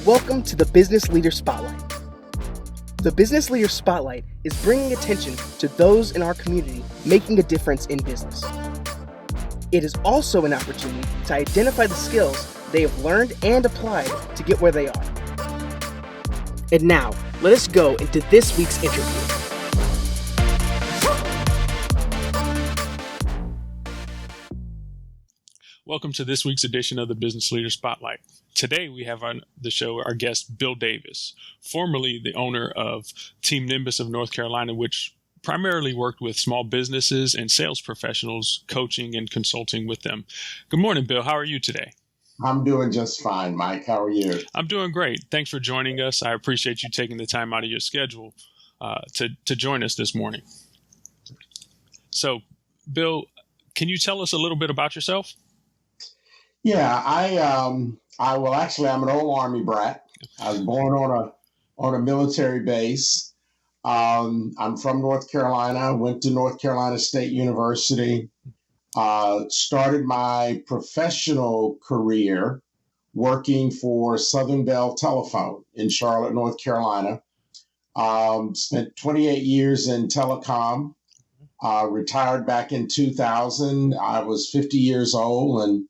Welcome to the Business Leader Spotlight. The Business Leader Spotlight is bringing attention to those in our community making a difference in business. It is also an opportunity to identify the skills they have learned and applied to get where they are. And now, let us go into this week's interview. Welcome to this week's edition of the Business Leader Spotlight. Today we have on the show our guest, Bill Davis, formerly the owner of Team Nimbus of North Carolina, which primarily worked with small businesses and sales professionals, coaching and consulting with them. Good morning, Bill. How are you today? I'm doing just fine, Mike. How are you? I'm doing great. Thanks for joining us. I appreciate you taking the time out of your schedule to join us this morning. So, Bill, can you tell us a little bit about yourself? Yeah, I'm an old Army brat. I was born on a military base. I'm from North Carolina. Went to North Carolina State University. Started my professional career working for Southern Bell Telephone in Charlotte, North Carolina. Spent 28 years in telecom. Retired back in 2000. I was 50 years old and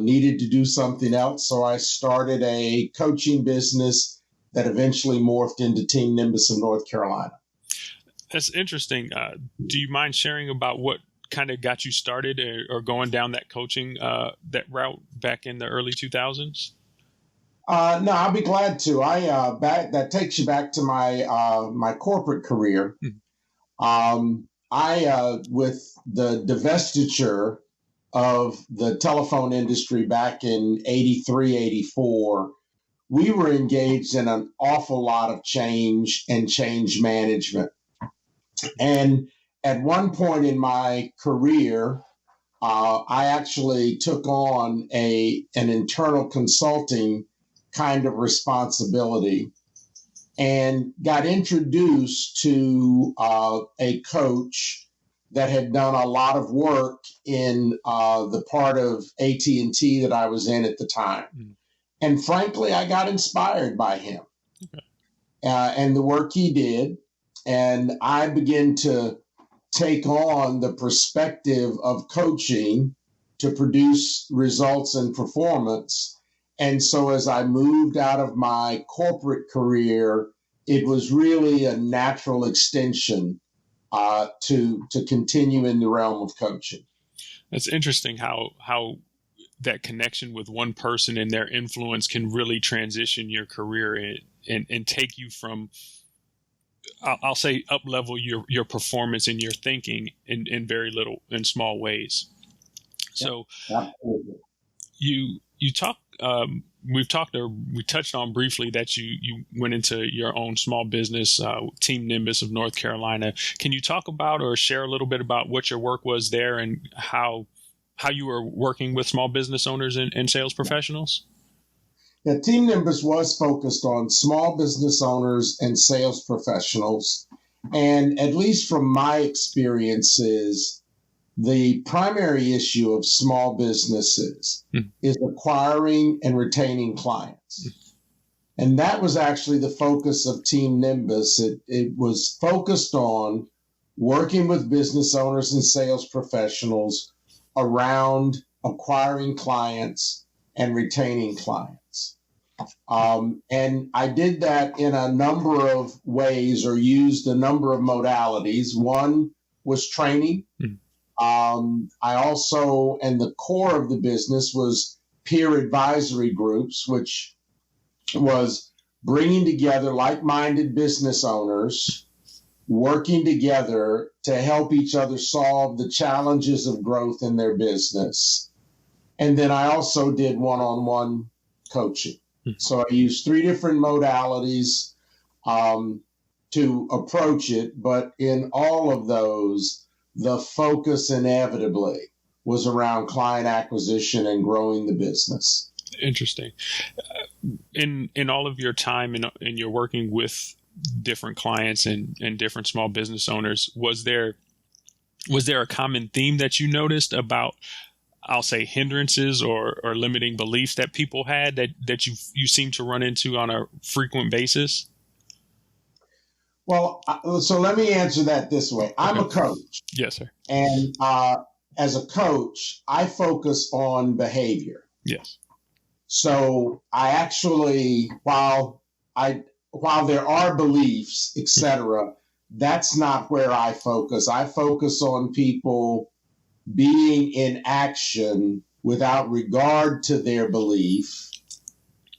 needed to do something else, so I started a coaching business that eventually morphed into Team Nimbus of North Carolina. That's interesting. Do you mind sharing about what kind of got you started or going down that coaching that route back in the early 2000s? No, I'll be glad to. That takes you back to my corporate career. With the divestiture of the telephone industry back in 83, 84, we were engaged in an awful lot of change and change management. And at one point in my career, I actually took on an internal consulting kind of responsibility and got introduced to a coach that had done a lot of work in the part of AT&T that I was in at the time. And frankly, I got inspired by him and the work he did. And I began to take on the perspective of coaching to produce results and performance. And so as I moved out of my corporate career, it was really a natural extension to continue in the realm of coaching. That's interesting how that connection with one person and their influence can really transition your career and take you from, I'll say, up level your performance and your thinking in small ways. So you talk. We touched on briefly that you went into your own small business, Team Nimbus of North Carolina. Can you talk about or share a little bit about what your work was there and how you were working with small business owners and sales professionals? Yeah, Team Nimbus was focused on small business owners and sales professionals. And at least from my experiences, the primary issue of small businesses is acquiring and retaining clients. And that was actually the focus of Team Nimbus. It was focused on working with business owners and sales professionals around acquiring clients and retaining clients. And I did that in a number of ways or used a number of modalities. One was training. I also, and the core of the business was peer advisory groups, which was bringing together like-minded business owners, working together to help each other solve the challenges of growth in their business. And then I also did one-on-one coaching. So I used 3 different modalities to approach it, but in all of those, the focus inevitably was around client acquisition and growing the business. Interesting. In all of your time in your working with different clients and different small business owners, was there a common theme that you noticed about I'll say hindrances or limiting beliefs that people had that you seem to run into on a frequent basis? Well, so let me answer that this way. I'm a coach. Yes, sir. And as a coach, I focus on behavior. Yes. So I actually, while there are beliefs, etc., that's not where I focus. I focus on people being in action without regard to their belief.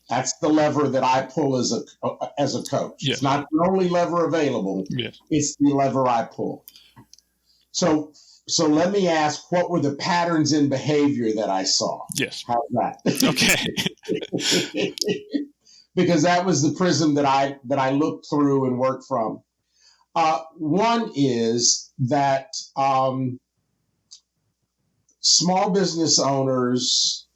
That's the lever that I pull as a coach. Yes. It's not the only lever available. Yes. It's the lever I pull. So let me ask, what were the patterns in behavior that I saw? Yes. How's that? Okay. Because that was the prism that I looked through and worked from. One is that small business owners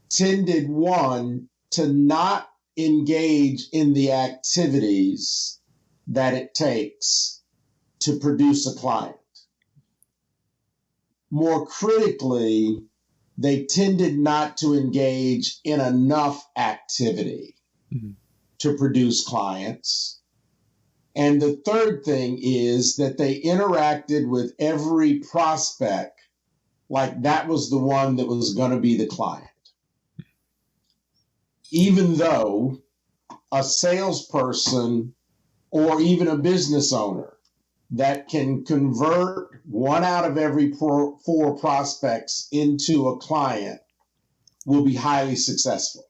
tended, one, to not engage in the activities that it takes to produce a client. More critically, they tended not to engage in enough activity to produce clients. And the third thing is that they interacted with every prospect like that was the one that was going to be the client. Even though a salesperson or even a business owner that can convert one out of every four prospects into a client will be highly successful.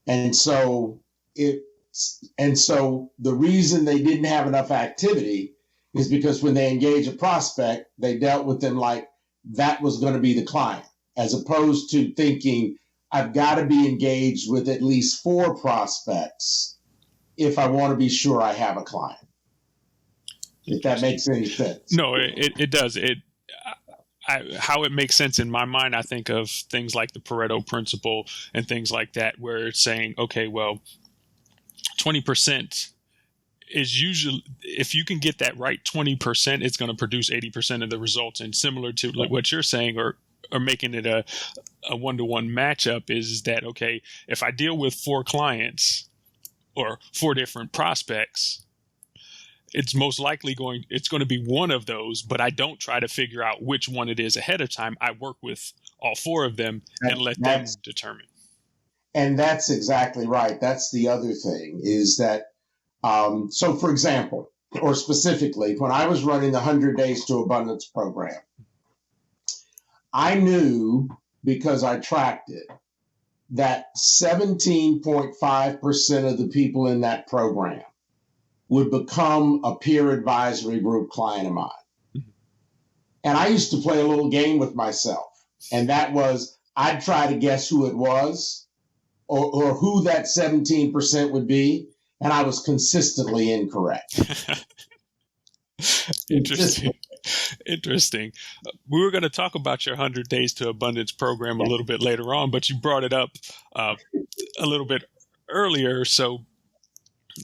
And so the reason they didn't have enough activity is because when they engage a prospect, they dealt with them like that was going to be the client, as opposed to thinking, I've got to be engaged with at least four prospects if I want to be sure I have a client. If that makes any sense. No, it does. How it makes sense in my mind, I think of things like the Pareto principle and things like that, where it's saying, okay, well, 20% is usually, if you can get that right 20%, it's going to produce 80% of the results. And similar to like what you're saying, or making it a one-to-one matchup, is that, okay, if I deal with four clients or four different prospects, it's most likely going to be one of those, but I don't try to figure out which one it is ahead of time. I work with all four of them and let them determine. And that's exactly right. That's the other thing, is that, so for example, or specifically, when I was running the 100 Days to Abundance program, I knew, because I tracked it, that 17.5% of the people in that program would become a peer advisory group client of mine. Mm-hmm. And I used to play a little game with myself. And that was, I'd try to guess who it was or who that 17% would be. And I was consistently incorrect. Interesting. We were going to talk about your 100 Days to Abundance program a little bit later on, but you brought it up a little bit earlier. So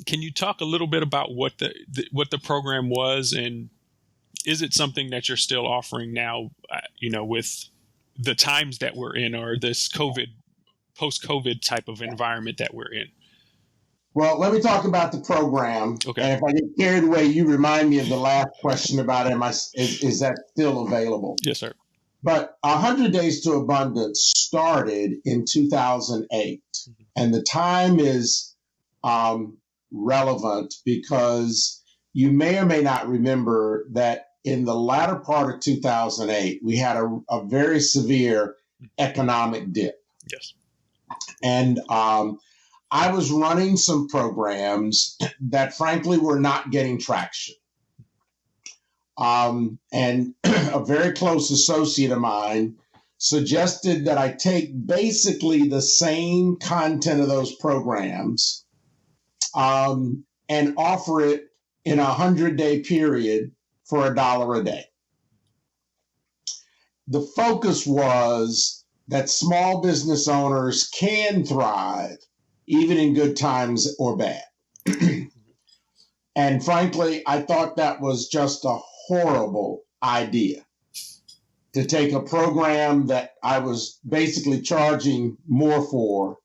can you talk a little bit about what the program was, and is it something that you're still offering now, with the times that we're in, or this post-COVID type of environment that we're in? Well, let me talk about the program. Okay. And if I get carried away, you remind me of the last question about is that still available? Yes, sir. But 100 Days to Abundance started in 2008. Mm-hmm. And the time is relevant because you may or may not remember that in the latter part of 2008, we had a very severe economic dip. Yes. And I was running some programs that frankly were not getting traction. And a very close associate of mine suggested that I take basically the same content of those programs and offer it in a 100-day period for $1 a day. The focus was that small business owners can thrive even in good times or bad. And frankly, I thought that was just a horrible idea. to take a program that I was basically charging more for,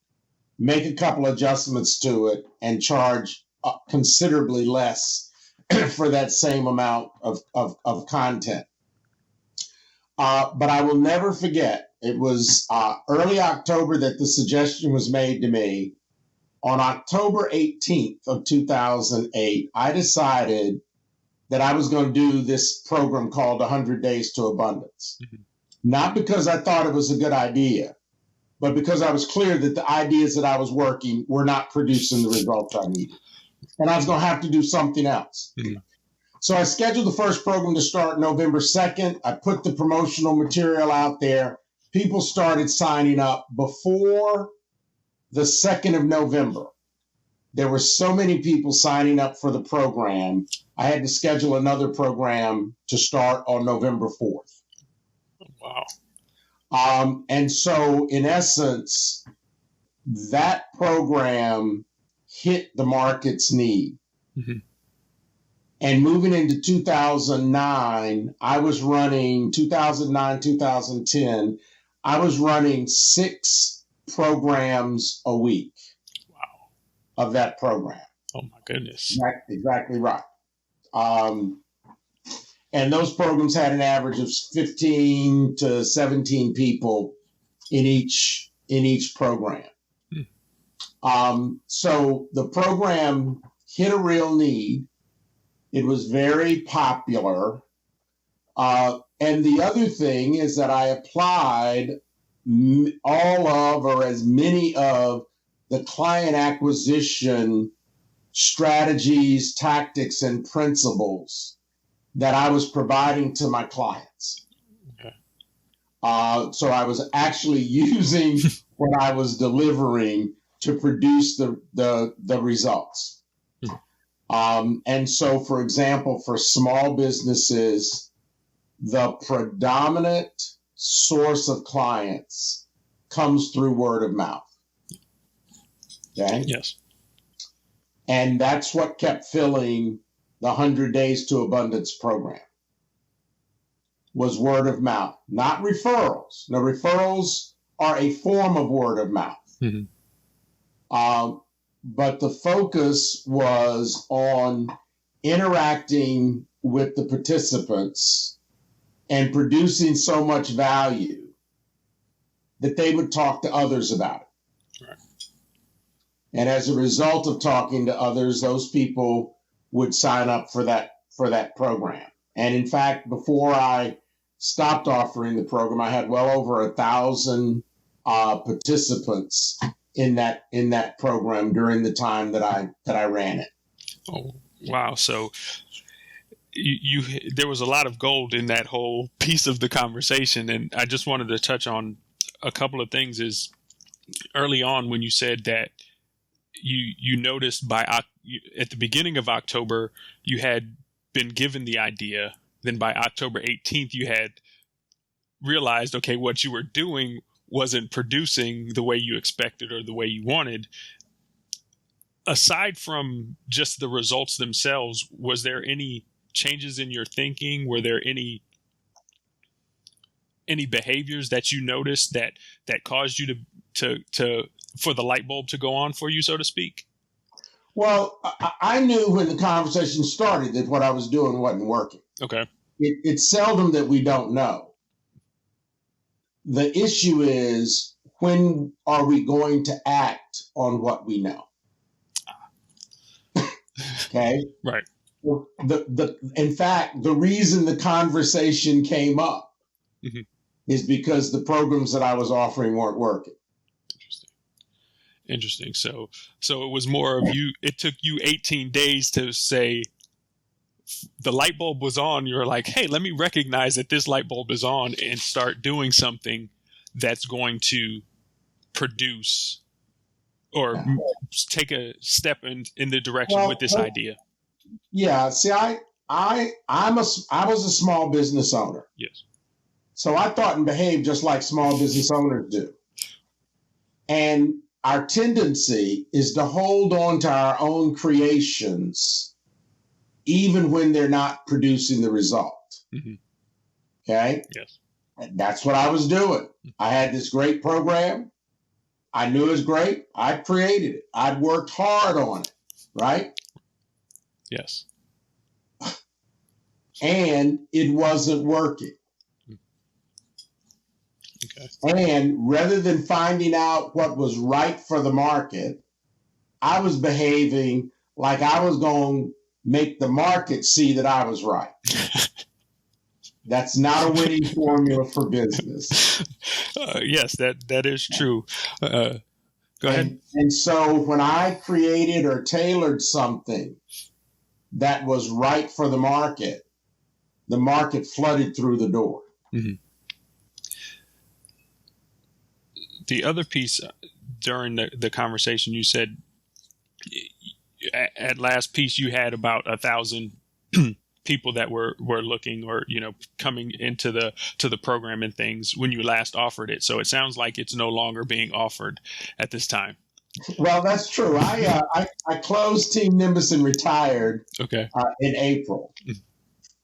make a couple adjustments to it, and charge considerably less for that same amount of content. But I will never forget, it was early October that the suggestion was made to me. On October 18th of 2008, I decided that I was going to do this program called 100 Days to Abundance. Mm-hmm. Not because I thought it was a good idea, but because I was clear that the ideas that I was working were not producing the results I needed. And I was going to have to do something else. Mm-hmm. So I scheduled the first program to start November 2nd. I put the promotional material out there. People started signing up before the 2nd of November. There were so many people signing up for the program, I had to schedule another program to start on November 4th. Wow. And so, in essence, that program hit the market's need. Mm-hmm. And moving into 2009, 2010, I was running 6 programs a week. Wow. Of that program. Oh, my goodness. Exactly right. And those programs had an average of 15 to 17 people in each program. So the program hit a real need. It was very popular. And the other thing is that I applied all of, or as many of, the client acquisition strategies, tactics, and principles that I was providing to my clients. Okay. So I was actually using what I was delivering to produce the results. And so, for example, for small businesses, the predominant source of clients comes through word of mouth. Okay? Yes. And that's what kept filling the 100 Days to Abundance program, was word of mouth, not referrals. Now, referrals are a form of word of mouth. Mm-hmm. But the focus was on interacting with the participants and producing so much value that they would talk to others about it. Right. And as a result of talking to others, those people would sign up for that program. And in fact, before I stopped offering the program, I had well over 1,000 participants in that program during the time that I ran it. Oh, wow! So you there was a lot of gold in that whole piece of the conversation, and I just wanted to touch on a couple of things. Is early on when you said that you noticed at the beginning of October you had been given the idea, then by October 18th you had realized, okay, what you were doing wasn't producing the way you expected or the way you wanted. Aside from just the results themselves, was there any changes in your thinking? Were there any behaviors that you noticed that caused you to for the light bulb to go on for you, so to speak? Well, I knew when the conversation started that what I was doing wasn't working. Okay. It's seldom that we don't know. The issue is, when are we going to act on what we know? Okay? Right. In fact, the reason the conversation came up mm-hmm. is because the programs that I was offering weren't working. Interesting. So it was more of you, it took you 18 days to say the light bulb was on. You're like, hey, let me recognize that this light bulb is on and start doing something that's going to produce or take a step in the direction with this idea. Yeah. See, I was a small business owner. Yes. So I thought and behaved just like small business owners do. And our tendency is to hold on to our own creations even when they're not producing the result. Mm-hmm. Okay? Yes. That's what I was doing. I had this great program. I knew it was great. I created it. I'd worked hard on it, right? Yes. And it wasn't working. Okay. And rather than finding out what was right for the market, I was behaving like I was going to make the market see that I was right. That's not a winning formula for business. Yes, that is true. Go ahead. And so when I created or tailored something that was right for the market flooded through the door. Mm-hmm. The other piece during the conversation, you said at last piece you had about 1,000 people that were looking or coming into the program and things when you last offered it. So it sounds like it's no longer being offered at this time. Well, that's true. I closed Team Nimbus and retired. Okay. In April.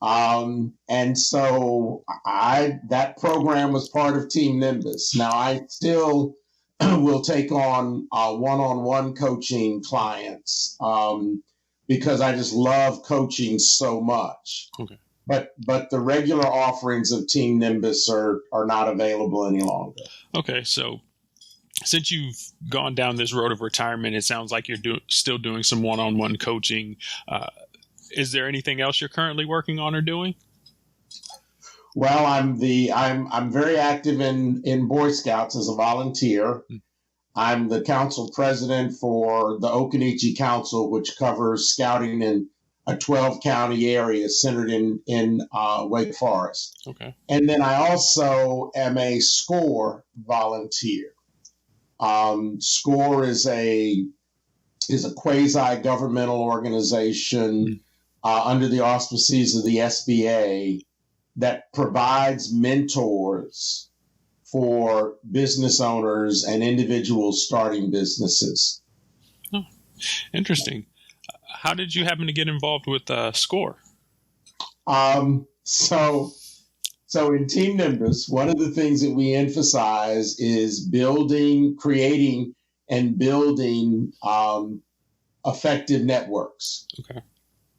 And so that program was part of Team Nimbus. Now I still will take on one-on-one coaching clients because I just love coaching so much. Okay. But the regular offerings of Team Nimbus are not available any longer. Okay, so since you've gone down this road of retirement, it sounds like you're still doing some one-on-one coaching. Is there anything else you're currently working on or doing? Well, I'm very active in Boy Scouts as a volunteer. I'm the council president for the Occoneechee Council, which covers scouting in a 12-county area centered in Wake Forest. Okay. And then I also am a SCORE volunteer. SCORE is a quasi-governmental organization under the auspices of the SBA that provides mentors for business owners and individuals starting businesses. Oh, interesting. How did you happen to get involved with SCORE? So in Team Nimbus, one of the things that we emphasize is creating and building effective networks. Okay.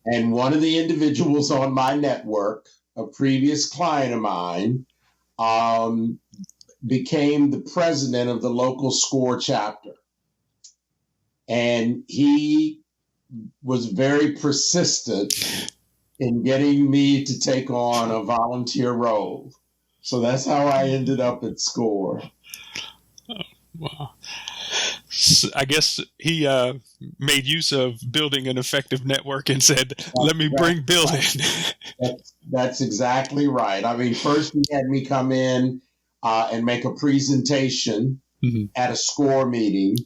And one of the individuals on my network, a previous client of mine, became the president of the local SCORE chapter. And he was very persistent in getting me to take on a volunteer role. So that's how I ended up at SCORE. Oh, wow. So I guess he made use of building an effective network and said, let me bring Bill in. That's exactly right. I mean, first he had me come in and make a presentation at a SCORE meeting.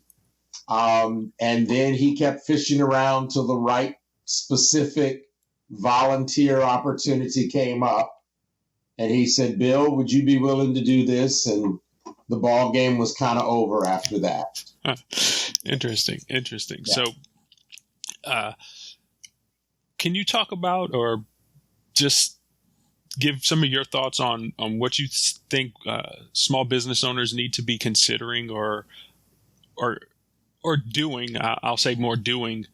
And then he kept fishing around till the right specific volunteer opportunity came up. And he said, Bill, would you be willing to do this? And the ball game was kind of over after that. Interesting. Yeah. So can you talk about or just give some of your thoughts on what you think small business owners need to be considering or doing, I'll say more doing,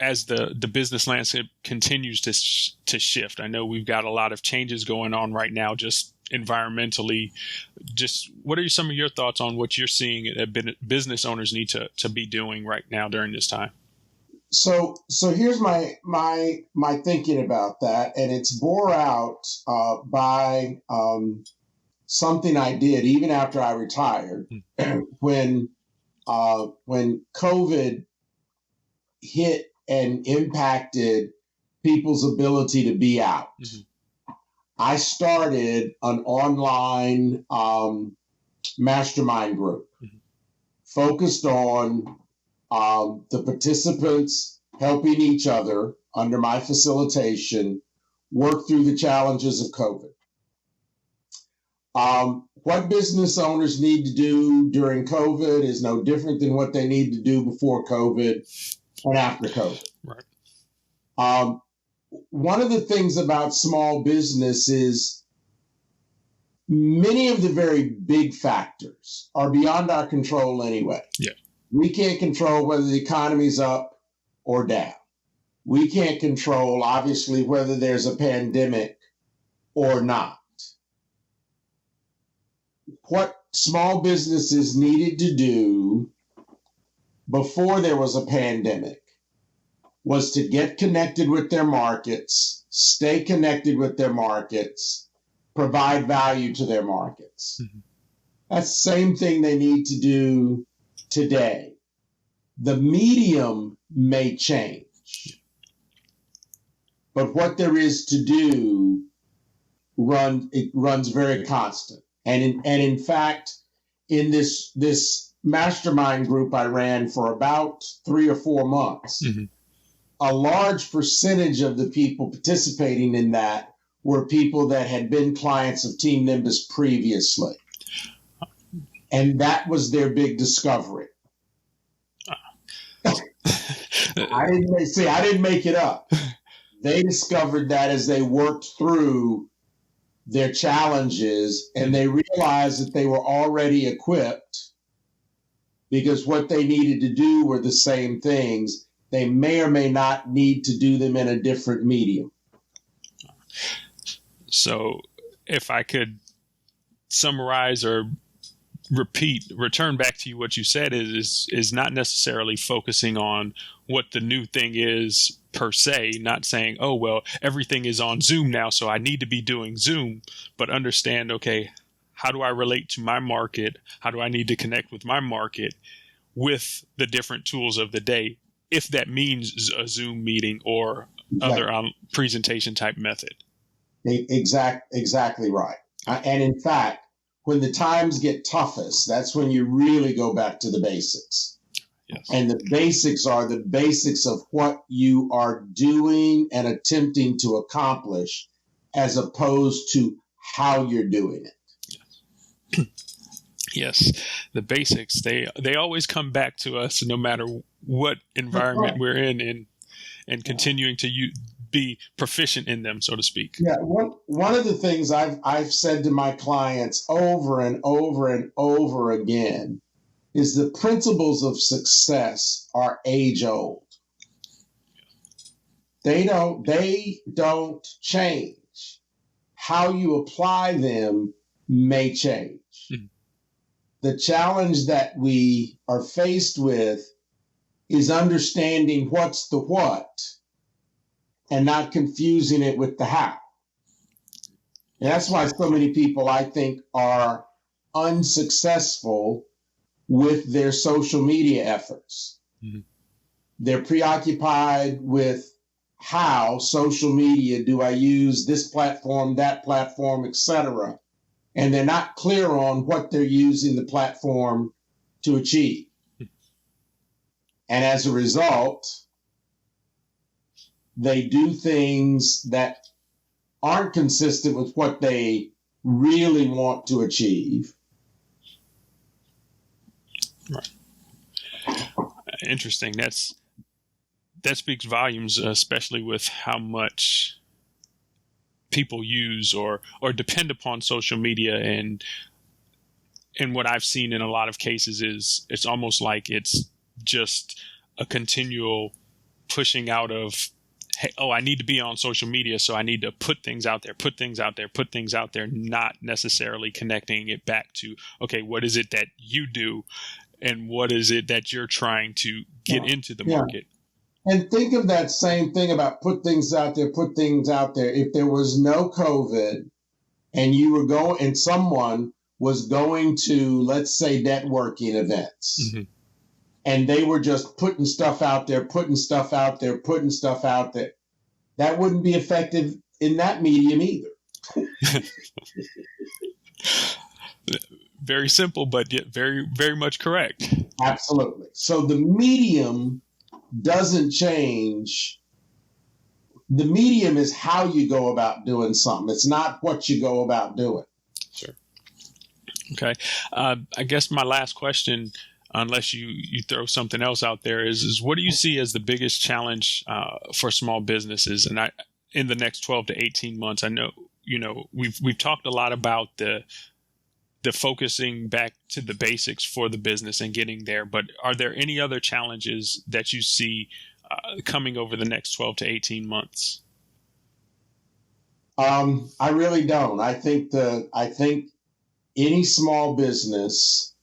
as the business landscape continues to shift? I know we've got a lot of changes going on right now, just environmentally. Just what are some of your thoughts on what you're seeing that business owners need to be doing right now during this time? So here's my thinking about that, and it's bore out by something I did even after I retired. When COVID hit and impacted people's ability to be out, I started an online mastermind group focused on the participants helping each other under my facilitation work through the challenges of COVID. What business owners need to do during COVID is no different than what they need to do before COVID and after COVID. Right. One of the things about small business is many of the very big factors are beyond our control anyway. Yeah. We can't control whether the economy's up or down. We can't control, obviously, whether there's a pandemic or not. What small businesses needed to do before there was a pandemic was to get connected with their markets, stay connected with their markets, provide value to their markets. Mm-hmm. That's the same thing they need to do today. The medium may change, but what there is to do runs very constant. And in fact, in this mastermind group I ran for about 3 or 4 months, mm-hmm. a large percentage of the people participating in that were people that had been clients of Team Nimbus previously. And that was their big discovery. I didn't make it up. They discovered that as they worked through their challenges, and they realized that they were already equipped because what they needed to do were the same things. They may or may not need to do them in a different medium. So if I could summarize or return back to you, what you said is not necessarily focusing on what the new thing is per se, not saying, oh, well, everything is on Zoom now, so I need to be doing Zoom, but understand, okay, how do I relate to my market? How do I need to connect with my market with the different tools of the day, if that means a Zoom meeting or other presentation type method? Exactly right. And in fact, when the times get toughest, that's when you really go back to the basics. Yes. And the basics are the basics of what you are doing and attempting to accomplish, as opposed to how you're doing it. Yes, the basics, they always come back to us no matter what environment we're in, and continuing to be proficient in them, so to speak. Yeah, one of the things I've said to my clients over and over and over again is the principles of success are age old. They don't change. How you apply them may change. Mm-hmm. The challenge that we are faced with is understanding what's the what and not confusing it with the how. And that's why so many people, I think, are unsuccessful with their social media efforts. Mm-hmm. They're preoccupied with how social media do I use this platform, that platform, etc. And they're not clear on what they're using the platform to achieve. And as a result, they do things that aren't consistent with what they really want to achieve. Right. Interesting. That speaks volumes, especially with how much people use or depend upon social media, and what I've seen in a lot of cases is it's almost like it's just a continual pushing out of, hey, oh, I need to be on social media, so I need to put things out there, not necessarily connecting it back to, okay, what is it that you do and what is it that you're trying to get into the market? And think of that same thing about put things out there. If there was no COVID and you were and someone was going to, let's say, networking events, mm-hmm. and they were just putting stuff out there, that wouldn't be effective in that medium either. Very simple, but yet very, very much correct. Absolutely. So the medium doesn't change. The medium is how you go about doing something. It's not what you go about doing. Sure. Okay. I guess my last question, unless you throw something else out there, is what do you see as the biggest challenge for small businesses? And in the next 12 to 18 months, I know we've talked a lot about the focusing back to the basics for the business and getting there. But are there any other challenges that you see coming over the next 12 to 18 months? I really don't. I think any small business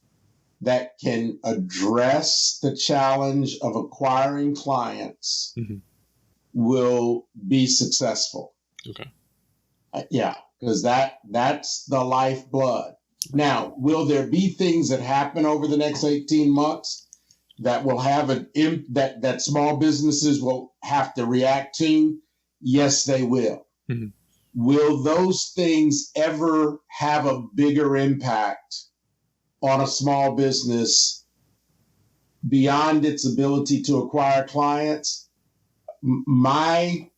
that can address the challenge of acquiring clients will be successful. Okay. Yeah, because that's the lifeblood. Now, will there be things that happen over the next 18 months that will have that small businesses will have to react to? Yes, they will. Mm-hmm. Will those things ever have a bigger impact on a small business beyond its ability to acquire clients? My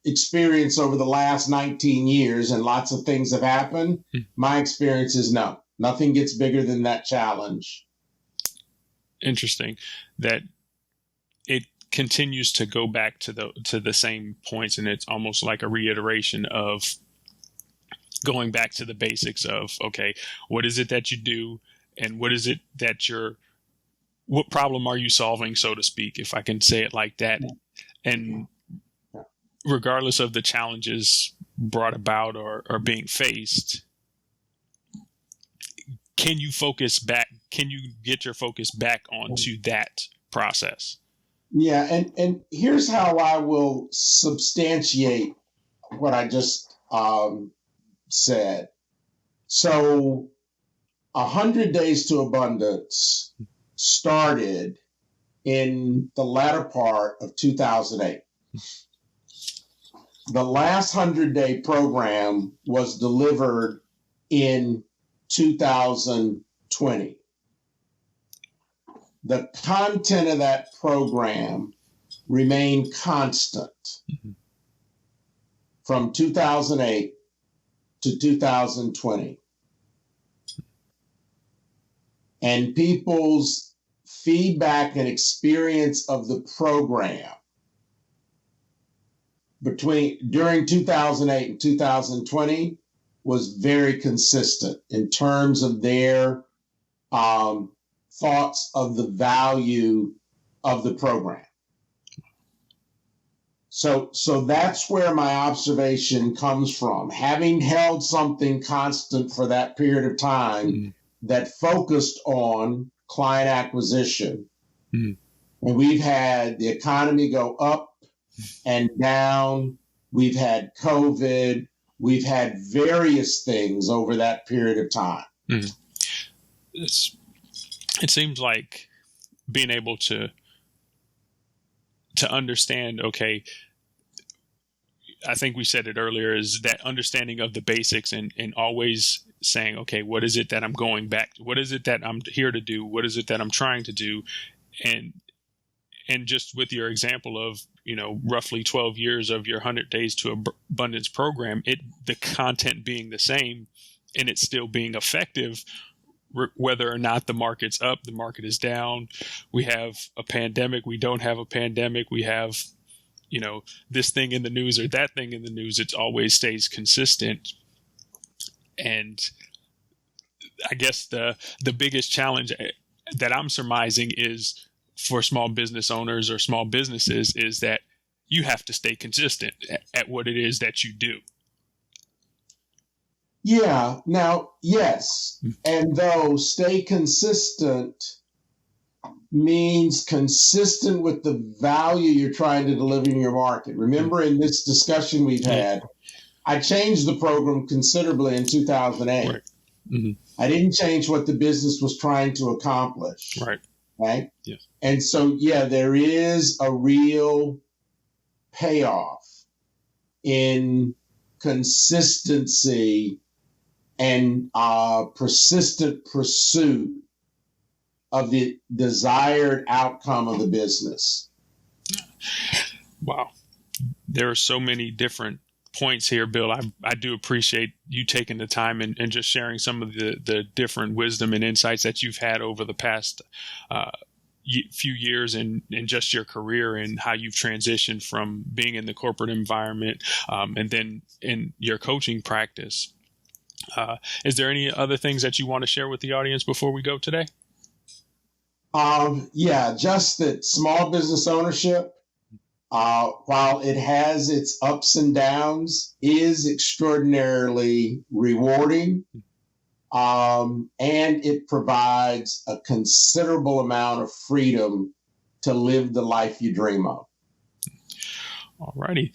experience over the last 19 years, and lots of things have happened, my experience is no. Nothing gets bigger than that challenge. Interesting that it continues to go back to the same points, and it's almost like a reiteration of going back to the basics of, okay, what is it that you do, and what is it that what problem are you solving, so to speak, if I can say it like that. And regardless of the challenges brought about or being faced, can you get your focus back onto that process? Yeah, and here's how I will substantiate what I just said. So 100 Days to Abundance started in the latter part of 2008. The last 100-day program was delivered in 2020. The content of that program remained constant from 2008 to 2020. And people's feedback and experience of the program during 2008 and 2020 was very consistent in terms of their thoughts of the value of the program. So that's where my observation comes from. Having held something constant for that period of time that focused on client acquisition, and we've had the economy go up and down, we've had COVID, we've had various things over that period of time. It seems like being able to understand, okay, I think we said it earlier, is that understanding of the basics and always saying, okay, what is it that I'm going back to? What is it that I'm here to do? What is it that I'm trying to do? And just with your example of, roughly 12 years of your 100 Days to Abundance program, the content being the same and it still being effective, whether or not the market's up, the market is down, we have a pandemic, we don't have a pandemic, we have, this thing in the news or that thing in the news, it always stays consistent. And I guess the biggest challenge that I'm surmising is for small business owners or small businesses is that you have to stay consistent at what it is that you do. Yeah. Now, yes. And though stay consistent means consistent with the value you're trying to deliver in your market. Remember, in this discussion we've had, I changed the program considerably in 2008. Right. Mm-hmm. I didn't change what the business was trying to accomplish. Right. Right. Yes. And so, there is a real payoff in consistency and persistent pursuit of the desired outcome of the business. Wow. There are so many different points here, Bill. I do appreciate you taking the time and just sharing some of the different wisdom and insights that you've had over the past few years in just your career and how you've transitioned from being in the corporate environment and then in your coaching practice. Is there any other things that you want to share with the audience before we go today? Just that small business ownership, while it has its ups and downs, is extraordinarily rewarding. And it provides a considerable amount of freedom to live the life you dream of. All righty.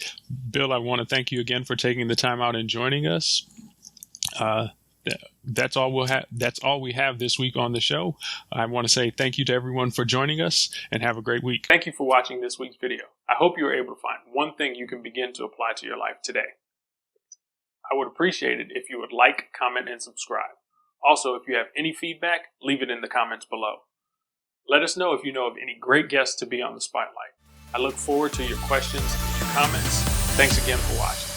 Bill, I want to thank you again for taking the time out and joining us. That's all we'll have. That's all we have this week on the show. I want to say thank you to everyone for joining us and have a great week. Thank you for watching this week's video. I hope you were able to find one thing you can begin to apply to your life today. I would appreciate it if you would like, comment, and subscribe. Also, if you have any feedback, leave it in the comments below. Let us know if you know of any great guests to be on the spotlight. I look forward to your questions and your comments. Thanks again for watching.